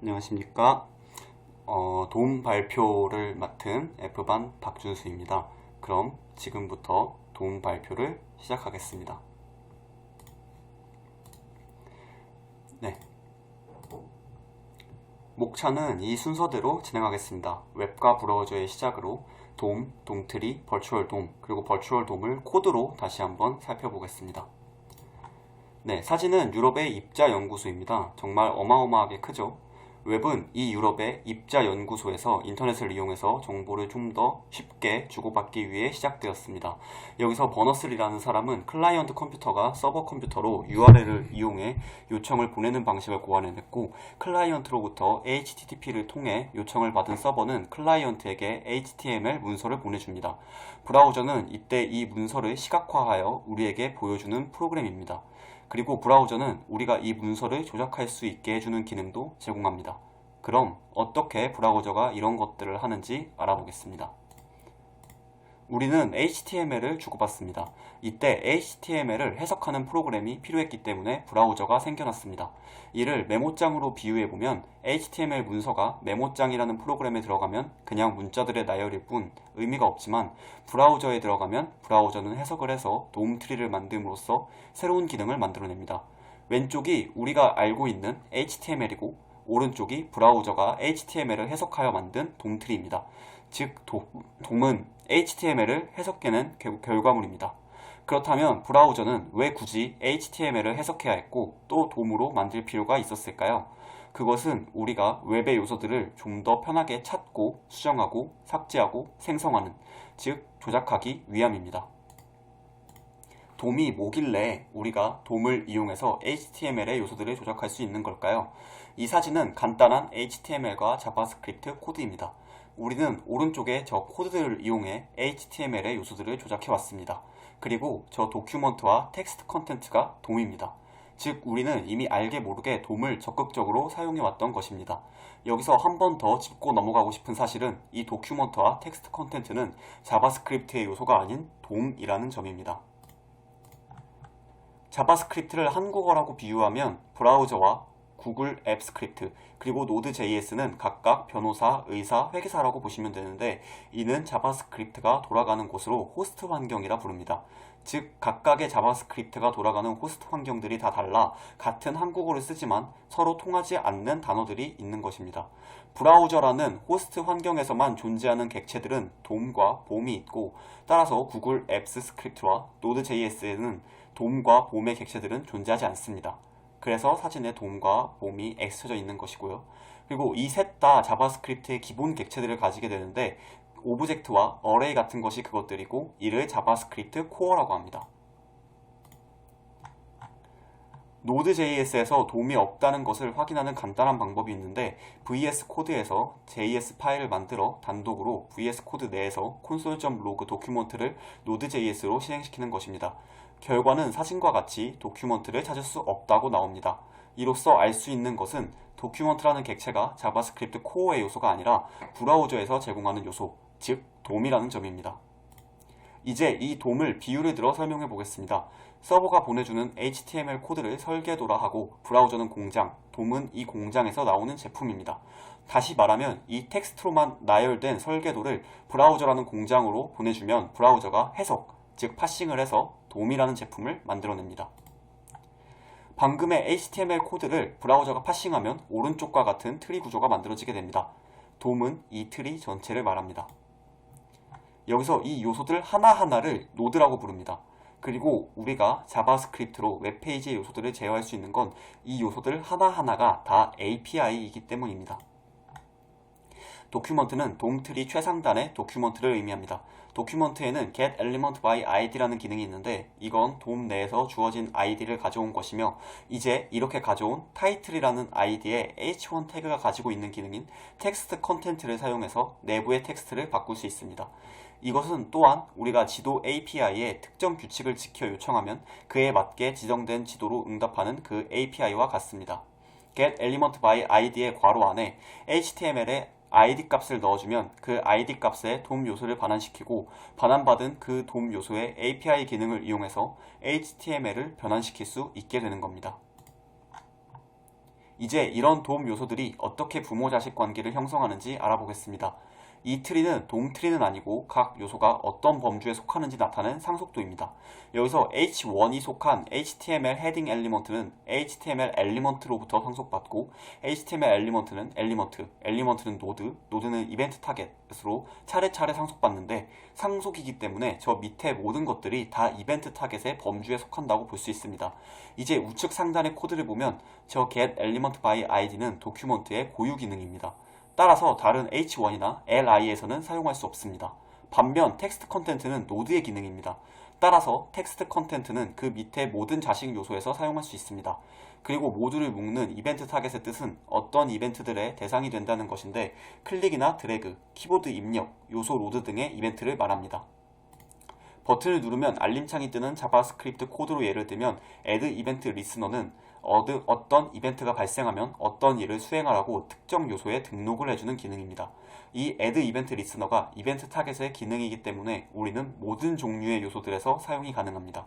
안녕하십니까. 도움 발표를 맡은 F반 박준수입니다. 그럼 지금부터 도움 발표를 시작하겠습니다. 네. 목차는 이 순서대로 진행하겠습니다. 웹과 브라우저의 시작으로 돔, 돔트리, 버추얼 돔, 그리고 버추얼 돔을 코드로 다시 한번 살펴보겠습니다. 네, 사진은 유럽의 입자 연구소입니다. 정말 어마어마하게 크죠? 웹은 이 유럽의 입자 연구소에서 인터넷을 이용해서 정보를 좀 더 쉽게 주고받기 위해 시작되었습니다. 여기서 버너슬이라는 사람은 클라이언트 컴퓨터가 서버 컴퓨터로 URL을 이용해 요청을 보내는 방식을 고안해냈고, 클라이언트로부터 HTTP를 통해 요청을 받은 서버는 클라이언트에게 HTML 문서를 보내줍니다. 브라우저는 이때 이 문서를 시각화하여 우리에게 보여주는 프로그램입니다. 그리고 브라우저는 우리가 이 문서를 조작할 수 있게 해주는 기능도 제공합니다. 그럼 어떻게 브라우저가 이런 것들을 하는지 알아보겠습니다. 우리는 HTML을 주고받습니다. 이때 HTML을 해석하는 프로그램이 필요했기 때문에 브라우저가 생겨났습니다. 이를 메모장으로 비유해보면 HTML 문서가 메모장이라는 프로그램에 들어가면 그냥 문자들의 나열일 뿐 의미가 없지만, 브라우저에 들어가면 브라우저는 해석을 해서 돔트리를 만듦으로써 새로운 기능을 만들어냅니다. 왼쪽이 우리가 알고 있는 HTML이고 오른쪽이 브라우저가 HTML을 해석하여 만든 돔트리입니다. 즉 돔은 HTML을 해석해낸 결과물입니다. 그렇다면 브라우저는 왜 굳이 HTML을 해석해야 했고 또 돔으로 만들 필요가 있었을까요? 그것은 우리가 웹의 요소들을 좀 더 편하게 찾고 수정하고 삭제하고 생성하는, 즉 조작하기 위함입니다. 돔이 뭐길래 우리가 돔을 이용해서 HTML의 요소들을 조작할 수 있는 걸까요? 이 사진은 간단한 HTML과 자바스크립트 코드입니다. 우리는 오른쪽에 저 코드들을 이용해 HTML의 요소들을 조작해 왔습니다. 그리고 저 도큐먼트와 텍스트 컨텐츠가 돔입니다. 즉 우리는 이미 알게 모르게 돔을 적극적으로 사용해 왔던 것입니다. 여기서 한 번 더 짚고 넘어가고 싶은 사실은 이 도큐먼트와 텍스트 컨텐츠는 자바스크립트의 요소가 아닌 돔이라는 점입니다. 자바스크립트를 한국어라고 비유하면 브라우저와 구글 앱 스크립트 그리고 노드.js는 각각 변호사, 의사, 회계사라고 보시면 되는데, 이는 자바스크립트가 돌아가는 곳으로 호스트 환경이라 부릅니다. 즉 각각의 자바스크립트가 돌아가는 호스트 환경들이 다 달라 같은 한국어를 쓰지만 서로 통하지 않는 단어들이 있는 것입니다. 브라우저라는 호스트 환경에서만 존재하는 객체들은 돔과 봄이 있고, 따라서 구글 앱스 스크립트와 노드.js에는 돔과 봄의 객체들은 존재하지 않습니다. 그래서 사진에 돔과 봄이 X쳐져 있는 것이고요. 그리고 이 셋 다 자바스크립트의 기본 객체들을 가지게 되는데, 오브젝트와 어레이 같은 것이 그것들이고 이를 자바스크립트 코어라고 합니다. 노드.js에서 돔이 없다는 것을 확인하는 간단한 방법이 있는데, VS 코드에서 JS 파일을 만들어 단독으로 VS 코드 내에서 console.log 도큐먼트를 노드.js로 실행시키는 것입니다. 결과는 사진과 같이 도큐먼트를 찾을 수 없다고 나옵니다. 이로써 알 수 있는 것은 도큐먼트라는 객체가 자바스크립트 코어의 요소가 아니라 브라우저에서 제공하는 요소, 즉 돔이라는 점입니다. 이제 이 돔을 비유를 들어 설명해 보겠습니다. 서버가 보내주는 HTML 코드를 설계도라 하고 브라우저는 공장, 돔은 이 공장에서 나오는 제품입니다. 다시 말하면 이 텍스트로만 나열된 설계도를 브라우저라는 공장으로 보내주면 브라우저가 해석, 즉 파싱을 해서 돔이라는 제품을 만들어냅니다. 방금의 HTML 코드를 브라우저가 파싱하면 오른쪽과 같은 트리 구조가 만들어지게 됩니다. 돔은 이 트리 전체를 말합니다. 여기서 이 요소들 하나하나를 노드라고 부릅니다. 그리고 우리가 자바스크립트로 웹페이지의 요소들을 제어할 수 있는 건 이 요소들 하나하나가 다 API이기 때문입니다. 도큐먼트는 돔트리 최상단의 도큐먼트를 의미합니다. 도큐먼트에는 getElementById라는 기능이 있는데, 이건 돔 내에서 주어진 id를 가져온 것이며, 이제 이렇게 가져온 title이라는 id에 h1 태그가 가지고 있는 기능인 텍스트 컨텐트를 사용해서 내부의 텍스트를 바꿀 수 있습니다. 이것은 또한 우리가 지도 API에 특정 규칙을 지켜 요청하면 그에 맞게 지정된 지도로 응답하는 그 API와 같습니다. getElementById의 괄호 안에 HTML에 id 값을 넣어주면 그 id 값에 돔 요소를 반환시키고, 반환받은 그 돔 요소의 API 기능을 이용해서 HTML을 변환시킬 수 있게 되는 겁니다. 이제 이런 도움 요소들이 어떻게 부모-자식 관계를 형성하는지 알아보겠습니다. 이 트리는 동트리는 아니고 각 요소가 어떤 범주에 속하는지 나타내는 상속도입니다. 여기서 H1이 속한 HTML 헤딩 엘리먼트는 HTML 엘리먼트로부터 상속받고 HTML 엘리먼트는 엘리먼트는 노드는 이벤트 타겟으로 차례차례 상속받는데 상속이기 때문에 저 밑에 모든 것들이 다 이벤트 타겟의 범주에 속한다고 볼 수 있습니다. 이제 우측 상단의 코드를 보면 저 get element by id는 도큐먼트의 고유 기능입니다. 따라서 다른 H1이나 LI에서는 사용할 수 없습니다. 반면 텍스트 컨텐트는 노드의 기능입니다. 따라서 텍스트 컨텐트는 그 밑에 모든 자식 요소에서 사용할 수 있습니다. 그리고 모두를 묶는 이벤트 타겟의 뜻은 어떤 이벤트들의 대상이 된다는 것인데 클릭이나 드래그, 키보드 입력, 요소 로드 등의 이벤트를 말합니다. 버튼을 누르면 알림창이 뜨는 자바스크립트 코드로 예를 들면 add event listener는 어떤 이벤트가 발생하면 어떤 일을 수행하라고 특정 요소에 등록을 해주는 기능입니다. 이 add event listener가 이벤트 타겟의 기능이기 때문에 우리는 모든 종류의 요소들에서 사용이 가능합니다.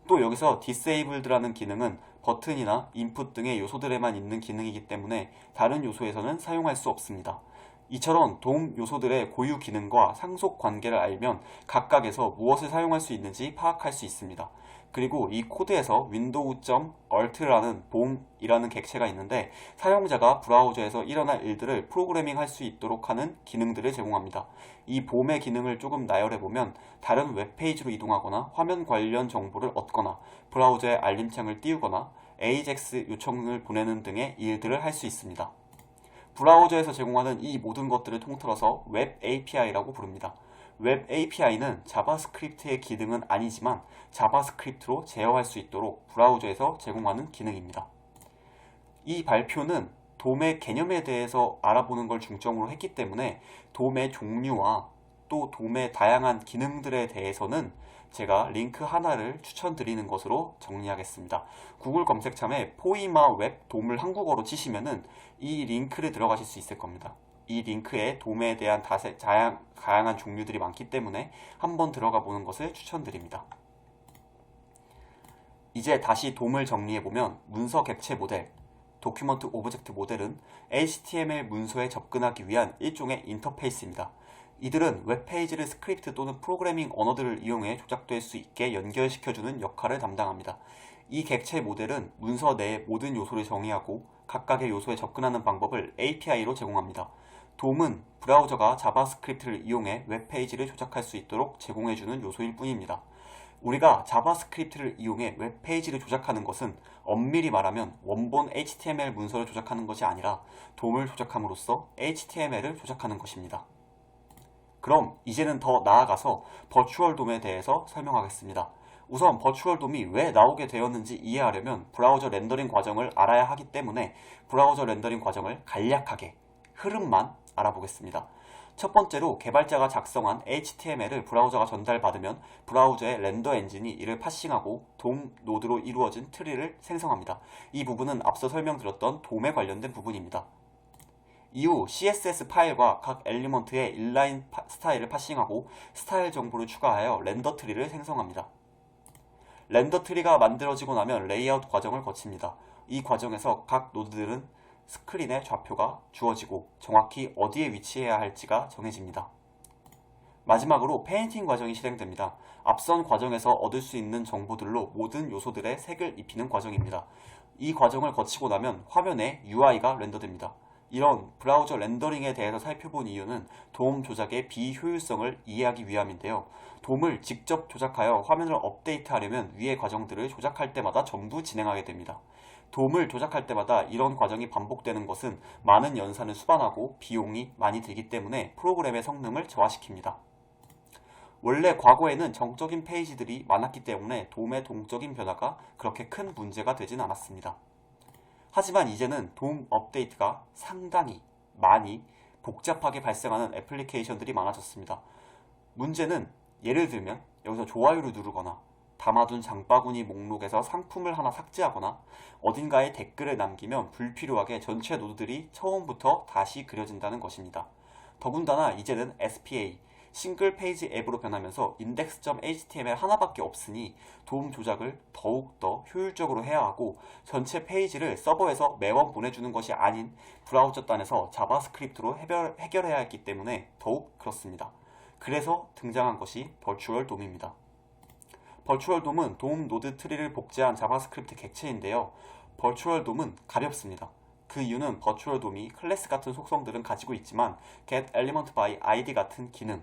또 여기서 disabled라는 기능은 버튼이나 input 등의 요소들에만 있는 기능이기 때문에 다른 요소에서는 사용할 수 없습니다. 이처럼 도움 요소들의 고유 기능과 상속 관계를 알면 각각에서 무엇을 사용할 수 있는지 파악할 수 있습니다. 그리고 이 코드에서 window.alt라는 봄이라는 객체가 있는데 사용자가 브라우저에서 일어날 일들을 프로그래밍 할 수 있도록 하는 기능들을 제공합니다. 이 봄의 기능을 조금 나열해보면 다른 웹페이지로 이동하거나 화면 관련 정보를 얻거나 브라우저에 알림창을 띄우거나 AJAX 요청을 보내는 등의 일들을 할 수 있습니다. 브라우저에서 제공하는 이 모든 것들을 통틀어서 웹 API라고 부릅니다. 웹 API는 자바스크립트의 기능은 아니지만 자바스크립트로 제어할 수 있도록 브라우저에서 제공하는 기능입니다. 이 발표는 돔의 개념에 대해서 알아보는 걸 중점으로 했기 때문에 돔의 종류와 또 돔의 다양한 기능들에 대해서는 제가 링크 하나를 추천드리는 것으로 정리하겠습니다. 구글 검색창에 포이마 웹 돔을 한국어로 치시면은 이 링크를 들어가실 수 있을 겁니다. 이 링크에 돔에 대한 다양한 종류들이 많기 때문에 한번 들어가 보는 것을 추천드립니다. 이제 다시 돔을 정리해보면 문서 객체 모델, 도큐먼트 오브젝트 모델은 HTML 문서에 접근하기 위한 일종의 인터페이스입니다. 이들은 웹페이지를 스크립트 또는 프로그래밍 언어들을 이용해 조작될 수 있게 연결시켜주는 역할을 담당합니다. 이 객체 모델은 문서 내의 모든 요소를 정의하고 각각의 요소에 접근하는 방법을 API로 제공합니다. 돔은 브라우저가 자바스크립트를 이용해 웹페이지를 조작할 수 있도록 제공해주는 요소일 뿐입니다. 우리가 자바스크립트를 이용해 웹페이지를 조작하는 것은 엄밀히 말하면 원본 HTML 문서를 조작하는 것이 아니라 돔을 조작함으로써 HTML을 조작하는 것입니다. 그럼 이제는 더 나아가서 버추얼 돔에 대해서 설명하겠습니다. 우선 버추얼 돔이 왜 나오게 되었는지 이해하려면 브라우저 렌더링 과정을 알아야 하기 때문에 브라우저 렌더링 과정을 간략하게 흐름만 알아보겠습니다. 첫 번째로 개발자가 작성한 HTML을 브라우저가 전달받으면 브라우저의 렌더 엔진이 이를 파싱하고 돔 노드로 이루어진 트리를 생성합니다. 이 부분은 앞서 설명드렸던 돔에 관련된 부분입니다. 이후 CSS 파일과 각 엘리먼트의 인라인 스타일을 파싱하고 스타일 정보를 추가하여 렌더 트리를 생성합니다. 렌더 트리가 만들어지고 나면 레이아웃 과정을 거칩니다. 이 과정에서 각 노드들은 스크린의 좌표가 주어지고 정확히 어디에 위치해야 할지가 정해집니다. 마지막으로 페인팅 과정이 실행됩니다. 앞선 과정에서 얻을 수 있는 정보들로 모든 요소들의 색을 입히는 과정입니다. 이 과정을 거치고 나면 화면에 UI가 렌더됩니다. 이런 브라우저 렌더링에 대해서 살펴본 이유는 돔 조작의 비효율성을 이해하기 위함인데요. 돔을 직접 조작하여 화면을 업데이트하려면 위의 과정들을 조작할 때마다 전부 진행하게 됩니다. 돔을 조작할 때마다 이런 과정이 반복되는 것은 많은 연산을 수반하고 비용이 많이 들기 때문에 프로그램의 성능을 저하시킵니다. 원래 과거에는 정적인 페이지들이 많았기 때문에 돔의 동적인 변화가 그렇게 큰 문제가 되진 않았습니다. 하지만 이제는 돔 업데이트가 상당히 많이 복잡하게 발생하는 애플리케이션들이 많아졌습니다. 문제는 예를 들면 여기서 좋아요를 누르거나 담아둔 장바구니 목록에서 상품을 하나 삭제하거나 어딘가에 댓글을 남기면 불필요하게 전체 노드들이 처음부터 다시 그려진다는 것입니다. 더군다나 이제는 SPA, 싱글 페이지 앱으로 변하면서 index.html 하나밖에 없으니 도움 조작을 더욱더 효율적으로 해야 하고 전체 페이지를 서버에서 매번 보내주는 것이 아닌 브라우저端에서 자바스크립트로 해결해야 했기 때문에 더욱 그렇습니다. 그래서 등장한 것이 버추얼 돔입니다. 버추얼 돔은 돔 노드 트리를 복제한 자바스크립트 객체인데요. 버추얼 돔은 가볍습니다. 그 이유는 버추얼 돔이 클래스 같은 속성들은 가지고 있지만 getElementById 같은 기능,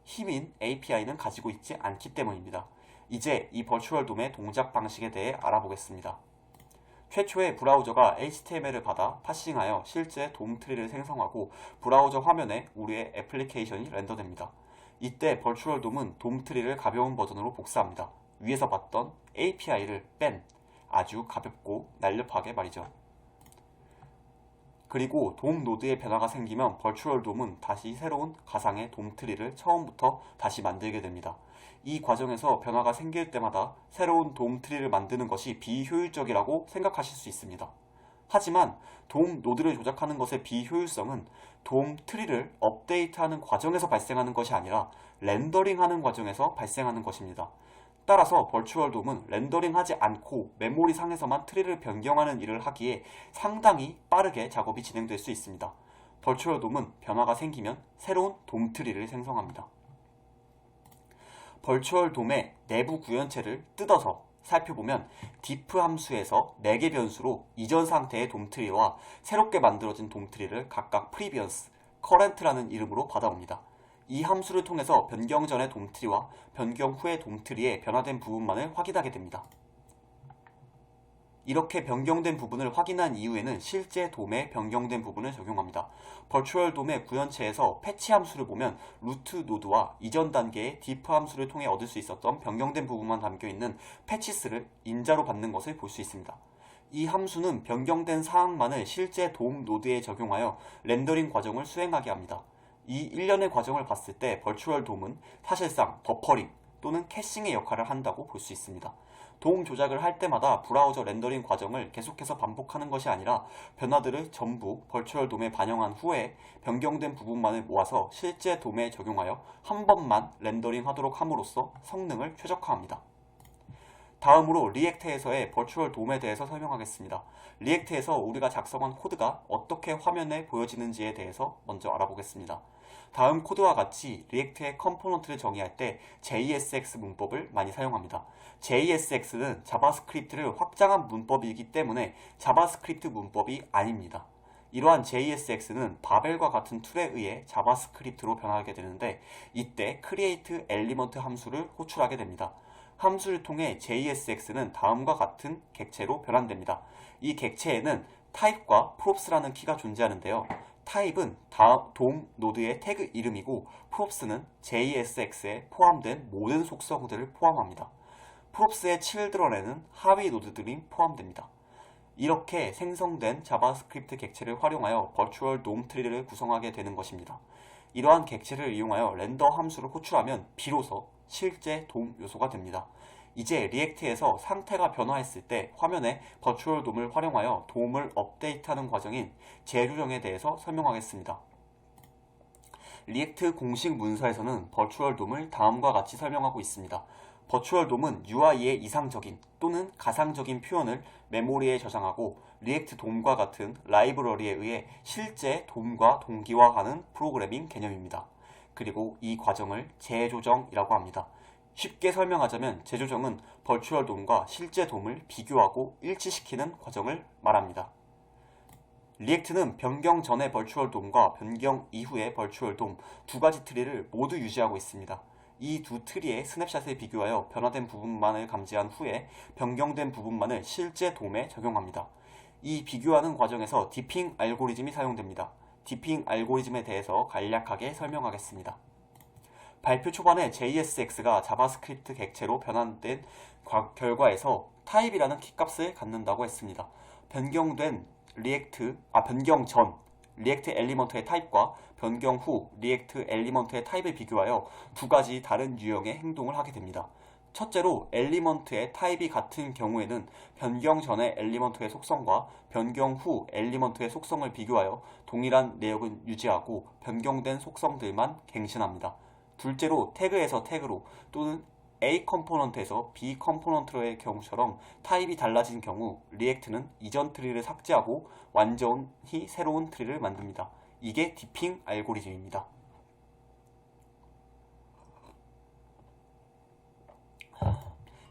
힘인 API는 가지고 있지 않기 때문입니다. 이제 이 버추얼 돔의 동작 방식에 대해 알아보겠습니다. 최초에 브라우저가 HTML을 받아 파싱하여 실제 돔 트리를 생성하고 브라우저 화면에 우리의 애플리케이션이 렌더됩니다. 이때 버추얼 돔은 돔 트리를 가벼운 버전으로 복사합니다. 위에서 봤던 API를 뺀 아주 가볍고 날렵하게 말이죠. 그리고 돔 노드에 변화가 생기면 버추얼 돔은 다시 새로운 가상의 돔 트리를 처음부터 다시 만들게 됩니다. 이 과정에서 변화가 생길 때마다 새로운 돔 트리를 만드는 것이 비효율적이라고 생각하실 수 있습니다. 하지만 돔 노드를 조작하는 것의 비효율성은 돔 트리를 업데이트하는 과정에서 발생하는 것이 아니라 렌더링하는 과정에서 발생하는 것입니다. 따라서 버추얼 돔은 렌더링하지 않고 메모리 상에서만 트리를 변경하는 일을 하기에 상당히 빠르게 작업이 진행될 수 있습니다. 버추얼 돔은 변화가 생기면 새로운 돔 트리를 생성합니다. 버추얼 돔의 내부 구현체를 뜯어서 살펴보면 diff 함수에서 4개 변수로 이전 상태의 돔 트리와 새롭게 만들어진 돔 트리를 각각 previous, current라는 이름으로 받아옵니다. 이 함수를 통해서 변경 전의 돔 트리와 변경 후의 돔 트리의 변화된 부분만을 확인하게 됩니다. 이렇게 변경된 부분을 확인한 이후에는 실제 돔에 변경된 부분을 적용합니다. 버추얼 돔의 구현체에서 패치 함수를 보면 루트 노드와 이전 단계의 diff 함수를 통해 얻을 수 있었던 변경된 부분만 담겨있는 패치스를 인자로 받는 것을 볼 수 있습니다. 이 함수는 변경된 사항만을 실제 돔 노드에 적용하여 렌더링 과정을 수행하게 합니다. 이 일련의 과정을 봤을 때 버추얼 돔은 사실상 버퍼링 또는 캐싱의 역할을 한다고 볼 수 있습니다. 돔 조작을 할 때마다 브라우저 렌더링 과정을 계속해서 반복하는 것이 아니라 변화들을 전부 버추얼 돔에 반영한 후에 변경된 부분만을 모아서 실제 돔에 적용하여 한 번만 렌더링 하도록 함으로써 성능을 최적화합니다. 다음으로 리액트에서의 버추얼 돔에 대해서 설명하겠습니다. 리액트에서 우리가 작성한 코드가 어떻게 화면에 보여지는지에 대해서 먼저 알아보겠습니다. 다음 코드와 같이 리액트의 컴포넌트를 정의할 때 JSX 문법을 많이 사용합니다. JSX는 자바스크립트를 확장한 문법이기 때문에 자바스크립트 문법이 아닙니다. 이러한 JSX는 바벨과 같은 툴에 의해 자바스크립트로 변하게 되는데 이때 create element 함수를 호출하게 됩니다. 함수를 통해 JSX는 다음과 같은 객체로 변환됩니다. 이 객체에는 타입과 props라는 키가 존재하는데요. 타입은 돔 노드의 태그 이름이고 props는 JSX에 포함된 모든 속성들을 포함합니다. props의 children에는 하위 노드들이 포함됩니다. 이렇게 생성된 자바스크립트 객체를 활용하여 버추얼 돔 트리를 구성하게 되는 것입니다. 이러한 객체를 이용하여 렌더 함수를 호출하면 비로소 실제 돔 요소가 됩니다. 이제 리액트에서 상태가 변화했을 때 화면에 버추얼 돔을 활용하여 돔을 업데이트하는 과정인 재조정에 대해서 설명하겠습니다. 리액트 공식 문서에서는 버추얼 돔을 다음과 같이 설명하고 있습니다. 버추얼 돔은 UI의 이상적인 또는 가상적인 표현을 메모리에 저장하고 리액트 돔과 같은 라이브러리에 의해 실제 돔과 동기화하는 프로그래밍 개념입니다. 그리고 이 과정을 재조정이라고 합니다. 쉽게 설명하자면 재조정은 버추얼 돔과 실제 돔을 비교하고 일치시키는 과정을 말합니다. 리액트는 변경 전의 버추얼 돔과 변경 이후의 버추얼 돔 두 가지 트리를 모두 유지하고 있습니다. 이 두 트리의 스냅샷을 비교하여 변화된 부분만을 감지한 후에 변경된 부분만을 실제 돔에 적용합니다. 이 비교하는 과정에서 디핑 알고리즘이 사용됩니다. 디핑 알고리즘에 대해서 간략하게 설명하겠습니다. 발표 초반에 JSX가 자바스크립트 객체로 변환된 결과에서 타입이라는 키값을 갖는다고 했습니다. 변경 전 리액트 엘리먼트의 타입과 변경 후 리액트 엘리먼트의 타입을 비교하여 두 가지 다른 유형의 행동을 하게 됩니다. 첫째로 엘리먼트의 타입이 같은 경우에는 변경 전의 엘리먼트의 속성과 변경 후 엘리먼트의 속성을 비교하여 동일한 내역을 유지하고 변경된 속성들만 갱신합니다. 둘째로 태그에서 태그로 또는 A 컴포넌트에서 B 컴포넌트로의 경우처럼 타입이 달라진 경우 리액트는 이전 트리를 삭제하고 완전히 새로운 트리를 만듭니다. 이게 디핑 알고리즘입니다.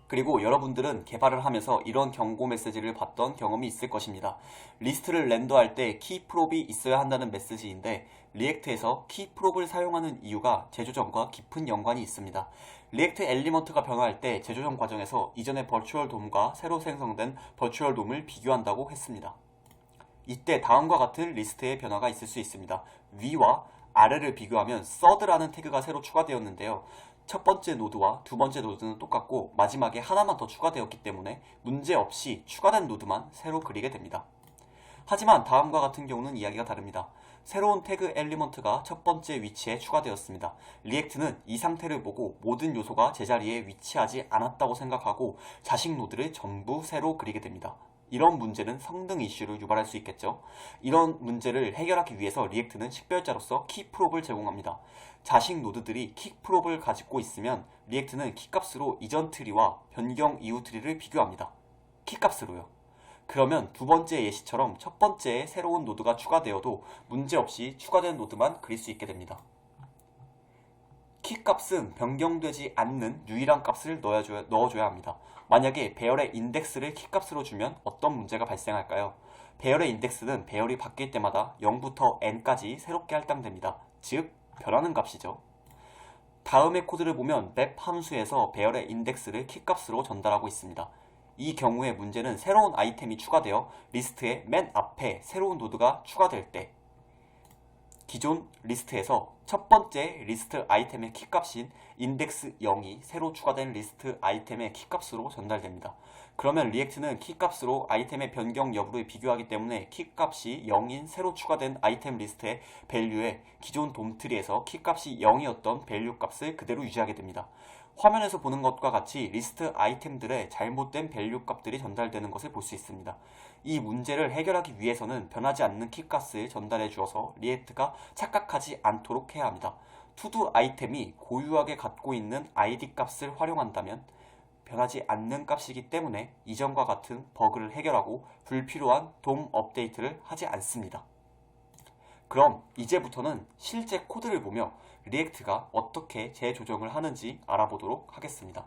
그리고 여러분들은 개발을 하면서 이런 경고 메시지를 봤던 경험이 있을 것입니다. 리스트를 렌더할 때 키프롭이 있어야 한다는 메시지인데 리액트에서 키프롭을 사용하는 이유가 재조정과 깊은 연관이 있습니다. 리액트 엘리먼트가 변화할 때 재조정 과정에서 이전의 버추얼 돔과 새로 생성된 버추얼 돔을 비교한다고 했습니다. 이때 다음과 같은 리스트의 변화가 있을 수 있습니다. 위와 아래를 비교하면 third라는 태그가 새로 추가되었는데요. 첫 번째 노드와 두 번째 노드는 똑같고 마지막에 하나만 더 추가되었기 때문에 문제없이 추가된 노드만 새로 그리게 됩니다. 하지만 다음과 같은 경우는 이야기가 다릅니다. 새로운 태그 엘리먼트가 첫 번째 위치에 추가되었습니다. 리액트는 이 상태를 보고 모든 요소가 제자리에 위치하지 않았다고 생각하고 자식 노드를 전부 새로 그리게 됩니다. 이런 문제는 성능 이슈를 유발할 수 있겠죠. 이런 문제를 해결하기 위해서 리액트는 식별자로서 키프롭을 제공합니다. 자식 노드들이 키프롭을 가지고 있으면 리액트는 키값으로 이전 트리와 변경 이후 트리를 비교합니다. 키값으로요. 그러면 두 번째 예시처럼 첫 번째에 새로운 노드가 추가되어도 문제없이 추가된 노드만 그릴 수 있게 됩니다. 키값은 변경되지 않는 유일한 값을 넣어줘야 합니다. 만약에 배열의 인덱스를 키값으로 주면 어떤 문제가 발생할까요? 배열의 인덱스는 배열이 바뀔 때마다 0부터 n까지 새롭게 할당됩니다. 즉, 변하는 값이죠. 다음의 코드를 보면 map 함수에서 배열의 인덱스를 키값으로 전달하고 있습니다. 이 경우의 문제는 새로운 아이템이 추가되어 리스트의 맨 앞에 새로운 노드가 추가될 때 기존 리스트에서 첫 번째 리스트 아이템의 키값인 인덱스 0이 새로 추가된 리스트 아이템의 키값으로 전달됩니다. 그러면 리액트는 키값으로 아이템의 변경 여부를 비교하기 때문에 키값이 0인 새로 추가된 아이템 리스트의 밸류에 기존 돔트리에서 키값이 0이었던 밸류 값을 그대로 유지하게 됩니다. 화면에서 보는 것과 같이 리스트 아이템들의 잘못된 밸류 값들이 전달되는 것을 볼 수 있습니다. 이 문제를 해결하기 위해서는 변하지 않는 키값을 전달해 주어서 리액트가 착각하지 않도록 해야 합니다. 투두 아이템이 고유하게 갖고 있는 id 값을 활용한다면 변하지 않는 값이기 때문에 이전과 같은 버그를 해결하고 불필요한 돔 업데이트를 하지 않습니다. 그럼 이제부터는 실제 코드를 보며 리액트가 어떻게 재조정을 하는지 알아보도록 하겠습니다.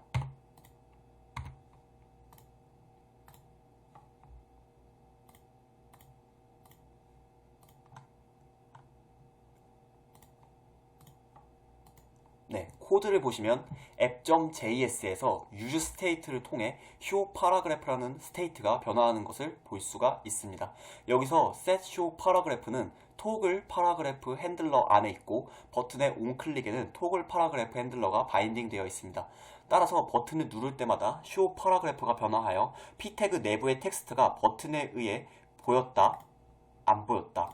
네, 코드를 보시면 app.js에서 useState를 통해 showParagraph라는 스테이트가 변화하는 것을 볼 수가 있습니다. 여기서 setShowParagraph는 토글 파라그래프 핸들러 안에 있고 버튼의 on클릭에는 토글 파라그래프 핸들러가 바인딩 되어 있습니다. 따라서 버튼을 누를 때마다 show paragraph가 변화하여 p 태그 내부의 텍스트가 버튼에 의해 보였다, 안 보였다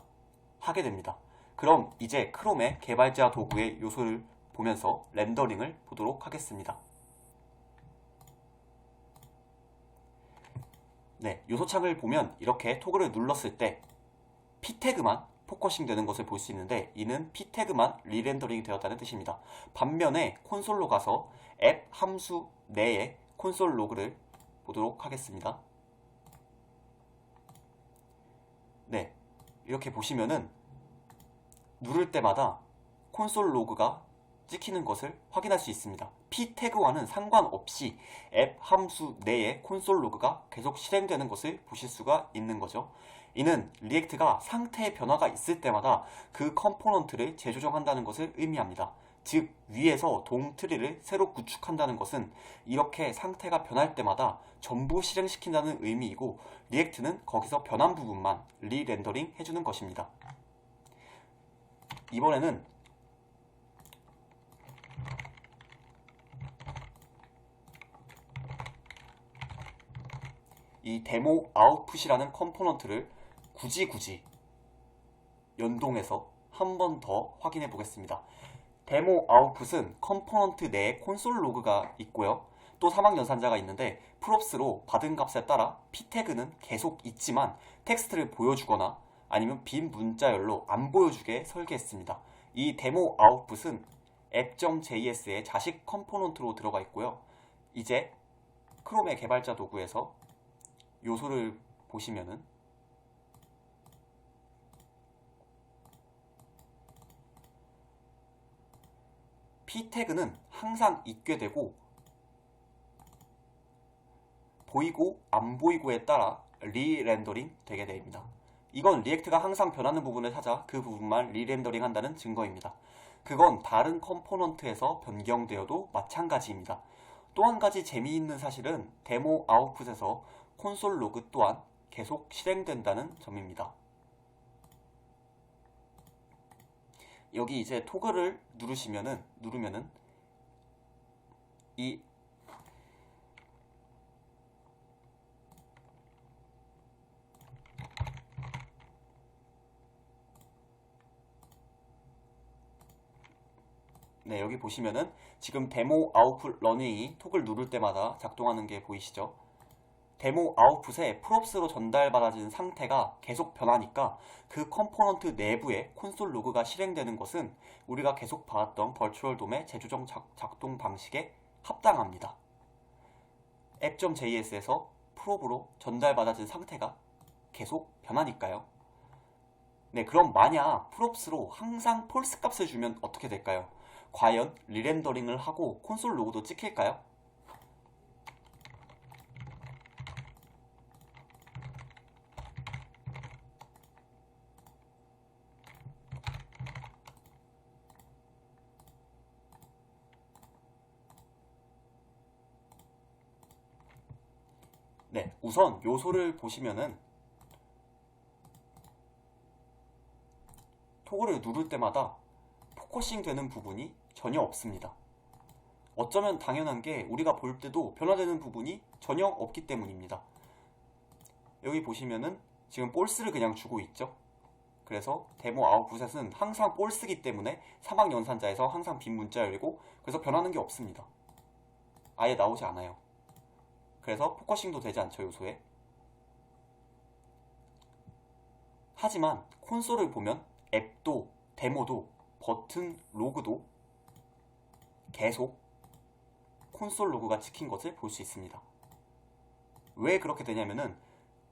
하게 됩니다. 그럼 이제 크롬의 개발자 도구의 요소를 보면서 렌더링을 보도록 하겠습니다. 네, 요소창을 보면 이렇게 토글을 눌렀을 때 p 태그만 포커싱 되는 것을 볼 수 있는데 이는 p 태그만 리렌더링이 되었다는 뜻입니다. 반면에 콘솔로 가서 앱 함수 내의 콘솔 로그를 보도록 하겠습니다. 네, 이렇게 보시면은 누를 때마다 콘솔 로그가 찍히는 것을 확인할 수 있습니다. p 태그와는 상관없이 앱 함수 내의 콘솔 로그가 계속 실행되는 것을 보실 수가 있는 거죠. 이는 리액트가 상태의 변화가 있을 때마다 그 컴포넌트를 재조정한다는 것을 의미합니다. 즉, 위에서 돔트리를 새로 구축한다는 것은 이렇게 상태가 변할 때마다 전부 실행시킨다는 의미이고 리액트는 거기서 변한 부분만 리렌더링 해주는 것입니다. 이번에는 이 데모 아웃풋이라는 컴포넌트를 굳이 연동해서 한 번 더 확인해 보겠습니다. 데모 아웃풋은 컴포넌트 내에 콘솔 로그가 있고요. 또 사막 연산자가 있는데 프롭스로 받은 값에 따라 p 태그는 계속 있지만 텍스트를 보여주거나 아니면 빈 문자열로 안 보여주게 설계했습니다. 이 데모 아웃풋은 app.js의 자식 컴포넌트로 들어가 있고요. 이제 크롬의 개발자 도구에서 요소를 보시면은 p 태그는 항상 있게 되고 보이고 안 보이고에 따라 리렌더링 되게 됩니다. 이건 리액트가 항상 변하는 부분을 찾아 그 부분만 리렌더링 한다는 증거입니다. 그건 다른 컴포넌트에서 변경되어도 마찬가지입니다. 또 한 가지 재미있는 사실은 데모 아웃풋에서 콘솔 로그 또한 계속 실행된다는 점입니다. 여기 이제 토글을 누르면은 이 네, 여기 보시면은 지금 데모 아웃풋 러닝이 톡을 누를 때마다 작동하는 게 보이시죠? 데모 아웃풋에 프롭스로 전달받아진 상태가 계속 변하니까 그 컴포넌트 내부에 콘솔 로그가 실행되는 것은 우리가 계속 봐왔던 버추얼 돔의 재조정 작동 방식에 합당합니다. app.js에서 프롭으로 전달받아진 상태가 계속 변하니까요. 네, 그럼 만약 프롭스로 항상 폴스 값을 주면 어떻게 될까요? 과연 리렌더링을 하고 콘솔 로그도 찍힐까요? 네, 우선 요소를 보시면은 토글을 누를 때마다 포커싱 되는 부분이 전혀 없습니다. 어쩌면 당연한 게 우리가 볼 때도 변화되는 부분이 전혀 없기 때문입니다. 여기 보시면은 지금 볼스를 그냥 주고 있죠. 그래서 데모 아웃풋에서는 항상 볼스기 때문에 사막 연산자에서 항상 빈 문자 열리고 그래서 변하는 게 없습니다. 아예 나오지 않아요. 그래서 포커싱도 되지 않죠, 요소에. 하지만 콘솔을 보면 앱도 데모도 버튼 로그도 계속 콘솔 로그가 찍힌 것을 볼 수 있습니다. 왜 그렇게 되냐면은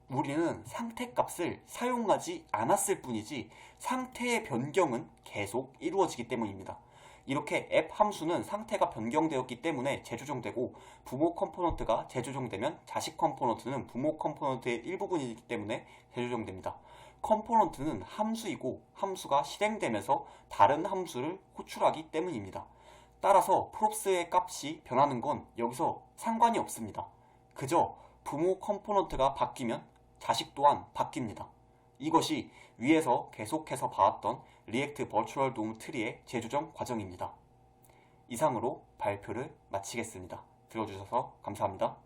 우리는 상태 값을 사용하지 않았을 뿐이지 상태의 변경은 계속 이루어지기 때문입니다. 이렇게 앱 함수는 상태가 변경되었기 때문에 재조정되고 부모 컴포넌트가 재조정되면 자식 컴포넌트는 부모 컴포넌트의 일부분이기 때문에 재조정됩니다. 컴포넌트는 함수이고 함수가 실행되면서 다른 함수를 호출하기 때문입니다. 따라서 프롭스의 값이 변하는 건 여기서 상관이 없습니다. 그저 부모 컴포넌트가 바뀌면 자식 또한 바뀝니다. 이것이 위에서 계속해서 봐왔던 리액트 버추얼 돔 트리의 재조정 과정입니다. 이상으로 발표를 마치겠습니다. 들어주셔서 감사합니다.